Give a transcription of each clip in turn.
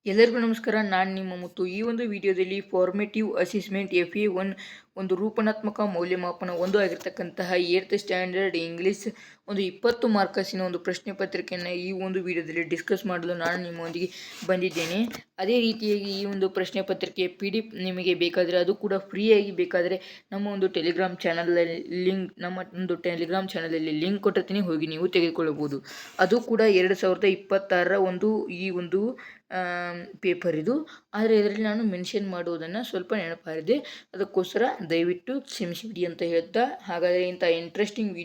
ಎಲ್ಲರಿಗೂ ನಮಸ್ಕಾರ. ನಾನು ನಿಮ್ಮ ಮುತ್ತು. ಈ ಒಂದು ವಿಡಿಯೋದಲ್ಲಿ ಫಾರ್ಮೇಟಿವ್ ಅಸೆಸ್ಮೆಂಟ್ FA1 ಒಂದು ರೂಪನಾತ್ಮಕ ಮೌಲ್ಯಮಾಪನ 1 ಆಗಿರ್ತಕ್ಕಂತಹ 8th ಸ್ಟ್ಯಾಂಡರ್ಡ್ ಇಂಗ್ಲೀಷ್ ಒಂದು 20 ಮಾರ್ಕಸಿನ ಒಂದು ಪ್ರಶ್ನೆ ಪತ್ರಿಕೆಯನ್ನು ಈ ಒಂದು ವಿಡಿಯೋದಲ್ಲಿ ಡಿಸ್ಕಸ್ ಮಾಡಲು ನಾನು ನಿಮ್ಮೊಂದಿಗೆ ಬಂದಿದ್ದೇನೆ. ಅದೇ ರೀತಿಯಾಗಿ ಈ ಒಂದು ಪ್ರಶ್ನೆ ಪತ್ರಿಕೆ PDF ನಿಮಗೆ ಬೇಕಾದರೆ, ಅದು ಕೂಡ ಫ್ರೀಯಾಗಿ ಬೇಕಾದರೆ ನಮ್ಮ ಒಂದು ಟೆಲಿಗ್ರಾಮ್ ಚಾನಲಲ್ಲಿ ಲಿಂಕ್ ಕೊಟ್ಟಿರ್ತೀನಿ, ಹೋಗಿ ನೀವು ತೆಗೆದುಕೊಳ್ಳಬಹುದು. ಅದು ಕೂಡ 2026ರ ಈ ಒಂದು ಪೇಪರ್ ಇದು. ಆದರೆ ಇದರಲ್ಲಿ ನಾನು ಮೆನ್ಷನ್ ಮಾಡುವುದನ್ನು ಸ್ವಲ್ಪ ನೆನಪಾರಿದೆ, ಅದಕ್ಕೋಸ್ಕರ ದಯವಿಟ್ಟು ಕ್ಷಮಿಸಿಬಿಡಿ ಅಂತ ಹೇಳ್ತಾ, ಹಾಗಾದರೆ ಇಂಥ ಇಂಟ್ರೆಸ್ಟಿಂಗ್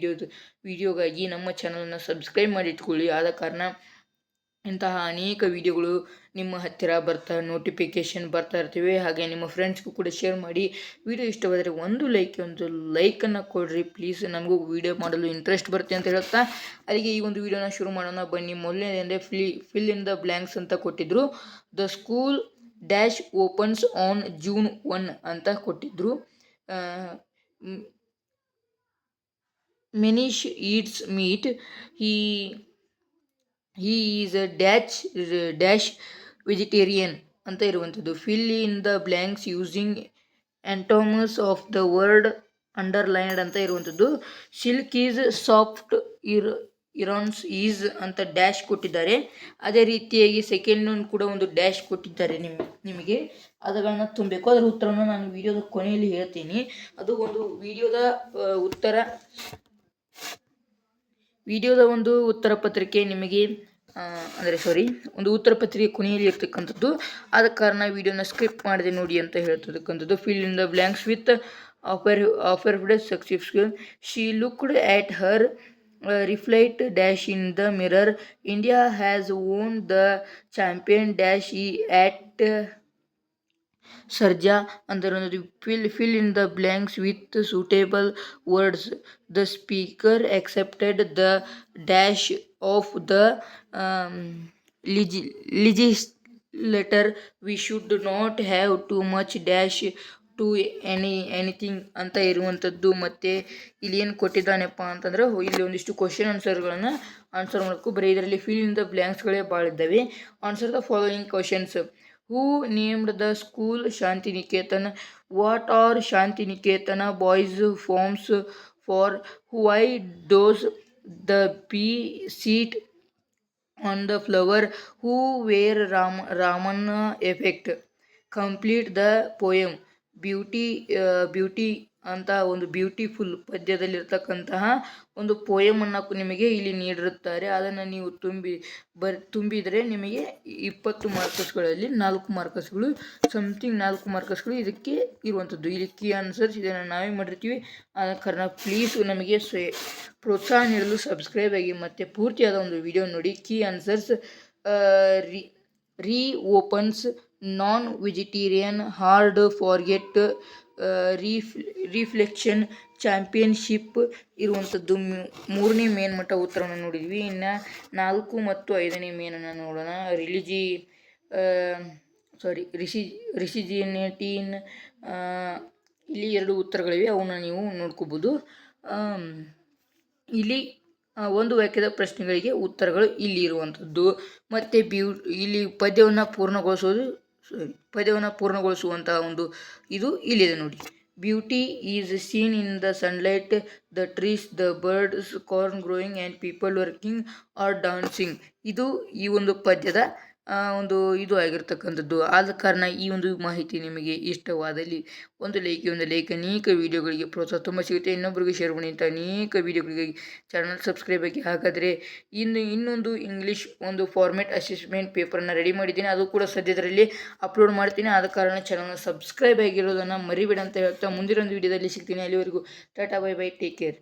ವಿಡಿಯೋಗಾಗಿ ನಮ್ಮ ಚಾನಲನ್ನು ಸಬ್ಸ್ಕ್ರೈಬ್ ಮಾಡಿ ಇಟ್ಕೊಳ್ಳಿ. ಆದ ಕಾರಣ ಇಂತಹ ಅನೇಕ ವಿಡಿಯೋಗಳು ನಿಮ್ಮ ಹತ್ತಿರ ನೋಟಿಫಿಕೇಶನ್ ಬರ್ತಾ ಇರ್ತವೆ. ಹಾಗೆ ನಿಮ್ಮ ಫ್ರೆಂಡ್ಸ್ಗೂ ಕೂಡ ಶೇರ್ ಮಾಡಿ. ವಿಡಿಯೋ ಇಷ್ಟವಾದರೆ ಒಂದು ಲೈಕನ್ನು ಕೊಡ್ರಿ ಪ್ಲೀಸ್. ನಮಗೂ ವಿಡಿಯೋ ಮಾಡಲು ಇಂಟ್ರೆಸ್ಟ್ ಬರುತ್ತೆ ಅಂತ ಹೇಳ್ತಾ, ಅಲ್ಲಿಗೆ ಈ ಒಂದು ವಿಡಿಯೋನ ಶುರು ಮಾಡೋಣ ಬನ್ನಿ. ಮೊದಲನೇದೇ ಫಿಲ್ ಇನ್ ದ ಬ್ಲ್ಯಾಂಕ್ಸ್ ಅಂತ ಕೊಟ್ಟಿದ್ರು. The school dash opens on June 1 ಅಂತ ಕೊಟ್ಟಿದ್ರು. Manish eats meat. he is a dash vegetarian ಅಂತ ಇರುವಂಥದ್ದು. Fill in the blanks using antonyms of the word underlined ಅಂತ ಇರುವಂಥದ್ದು. Silk is soft, irons is ಅಂತ dash ಕೊಟ್ಟಿದ್ದಾರೆ. ಅದೇ ರೀತಿಯಾಗಿ ಸೆಕೆಂಡ್ ಕೂಡ ಒಂದು ಡ್ಯಾಶ್ ಕೊಟ್ಟಿದ್ದಾರೆ ನಿಮಗೆ. ಅದನ್ನು ತುಂಬಬೇಕು. ಅದರ ಉತ್ತರವನ್ನು ನಾನು ವಿಡಿಯೋದ ಕೊನೆಯಲ್ಲಿ ಹೇಳ್ತೀನಿ. ಅದು ಒಂದು ವಿಡಿಯೋದ ಒಂದು ಉತ್ತರ ಪತ್ರಿಕೆ ನಿಮಗೆ ಒಂದು ಉತ್ತರ ಪತ್ರಿಕೆ ಕೊನೆಯಲ್ಲಿ ಇರ್ತಕ್ಕಂಥದ್ದು. ಆದ ಕಾರಣ ವಿಡಿಯೋನ ಸ್ಕ್ರಿಪ್ಟ್ ಮಾಡಿದೆ ನೋಡಿ ಅಂತ ಹೇಳ್ತಕ್ಕಂಥದ್ದು. Fill in the blanks with offered success. She looked at her reflect dash in the mirror. India has won the champion dash at Sharjah. ಅಂದರೆ fill in the blanks with suitable words. The speaker accepted the dash of the legislator. We should not have too much dash to anything ಅಂತ ಇರುವಂಥದ್ದು. ಮತ್ತು ಇಲ್ಲಿ ಏನು ಕೊಟ್ಟಿದ್ದಾನೆಪ್ಪ ಅಂತಂದ್ರೆ, ಇಲ್ಲಿ ಒಂದಿಷ್ಟು question ಆನ್ಸರ್ಗಳನ್ನು answer ಮಾಡಬೇಕು. ಬರೀ ಇದರಲ್ಲಿ ಫಿಲ್ ಇನ್ ದ ಬ್ಲ್ಯಾಂಕ್ಸ್ಗಳೇ ಭಾಳ ಇದ್ದಾವೆ. Answer the following questions. Who named the school Shantiniketan? What are Shantiniketan boys forms for? Why does the bee sit on the flower? Who were Raman effect? Complete the poem. Beauty ಅಂತ ಒಂದು beautiful ಪದ್ಯದಲ್ಲಿರ್ತಕ್ಕಂತಹ ಒಂದು ಪೋಯಮನ್ನು ನಿಮಗೆ ಇಲ್ಲಿ ನೀಡಿರುತ್ತಾರೆ. ಅದನ್ನು ನೀವು ತುಂಬಿದರೆ ನಿಮಗೆ 20 ಮಾರ್ಕಸ್ಗಳಲ್ಲಿ 4 ಮಾರ್ಕಸ್ಗಳು ಸಮಥಿಂಗ್ 4 ಮಾರ್ಕಸ್ಗಳು ಇದಕ್ಕೆ ಇರುವಂಥದ್ದು. ಇಲ್ಲಿ ಕೀ ಆನ್ಸರ್ಸ್ ಇದನ್ನು ನಾವೇ ಮಾಡಿರ್ತೀವಿ. ಆದ ಕಾರಣ ಪ್ಲೀಸ್ ನಮಗೆ ಪ್ರೋತ್ಸಾಹ ನೀಡಲು ಸಬ್ಸ್ಕ್ರೈಬ್ ಆಗಿ ಮತ್ತು ಪೂರ್ತಿಯಾದ ಒಂದು ವಿಡಿಯೋ ನೋಡಿ. Key answers: reopens, non vegetarian, hard forget, reflection, championship ಇರುವಂಥದ್ದು. 3ನೇ ಮೇನ್ ಮಟ್ಟ ಉತ್ತರವನ್ನು ನೋಡಿದ್ವಿ. ಇನ್ನು 4 ಮತ್ತು 5ನೇ ಮೇನನ್ನು ನೋಡೋಣ. ರಿಸಿಜಿನಿಟೀನ್. ಇಲ್ಲಿ 2 ಉತ್ತರಗಳಿವೆ, ಅವನ್ನ ನೀವು ನೋಡ್ಕೋಬೋದು. ಇಲ್ಲಿ ಒಂದು ವಾಕ್ಯದ ಪ್ರಶ್ನೆಗಳಿಗೆ ಉತ್ತರಗಳು ಇಲ್ಲಿ ಇರುವಂಥದ್ದು. ಮತ್ತು ಇಲ್ಲಿ ಪದ್ಯವನ್ನು ಪೂರ್ಣಗೊಳಿಸುವಂತಹ ಒಂದು ಇದು ಇಲ್ಲಿದೆ ನೋಡಿ. Beauty is seen in the sunlight, the trees, the birds, corn growing and people working or dancing. ಇದು ಈ ಒಂದು ಪದ್ಯದ ಒಂದು ಇದು ಆಗಿರ್ತಕ್ಕಂಥದ್ದು. ಆದ ಕಾರಣ ಈ ಒಂದು ಮಾಹಿತಿ ನಿಮಗೆ ಇಷ್ಟವಾದಲ್ಲಿ ಒಂದು ಲೈಕ್. ಅನೇಕ ವಿಡಿಯೋಗಳಿಗೆ ಪ್ರೋತ್ಸಾಹ ತುಂಬ ಸಿಗುತ್ತೆ. ಇನ್ನೊಬ್ಬರಿಗೆ ಶೇರ್ ಮಾಡಿ. ಅಂತ ಅನೇಕ ವಿಡಿಯೋಗಳಿಗೆ ಚಾನಲ್ ಸಬ್ಸ್ಕ್ರೈಬ್ ಆಗಿ. ಹಾಗಾದರೆ ಇನ್ನೊಂದು ಇಂಗ್ಲೀಷ್ ಒಂದು ಫಾರ್ಮೆಟ್ ಅಸೆಸ್ಮೆಂಟ್ ಪೇಪರನ್ನು ರೆಡಿ ಮಾಡಿದ್ದೀನಿ. ಅದು ಕೂಡ ಸದ್ಯದರಲ್ಲಿ ಅಪ್ಲೋಡ್ ಮಾಡ್ತೀನಿ. ಆದ ಕಾರಣ ಚಾನಲ್ನ ಸಬ್ಸ್ಕ್ರೈಬ್ ಆಗಿರೋದನ್ನು ಮರಿಬೇಡ ಅಂತ ಹೇಳ್ತಾ ಮುಂದಿನ ಒಂದು ವಿಡಿಯೋದಲ್ಲಿ ಸಿಗ್ತೀನಿ. ಅಲ್ಲಿವರೆಗೂ Tata, bye bye, take care.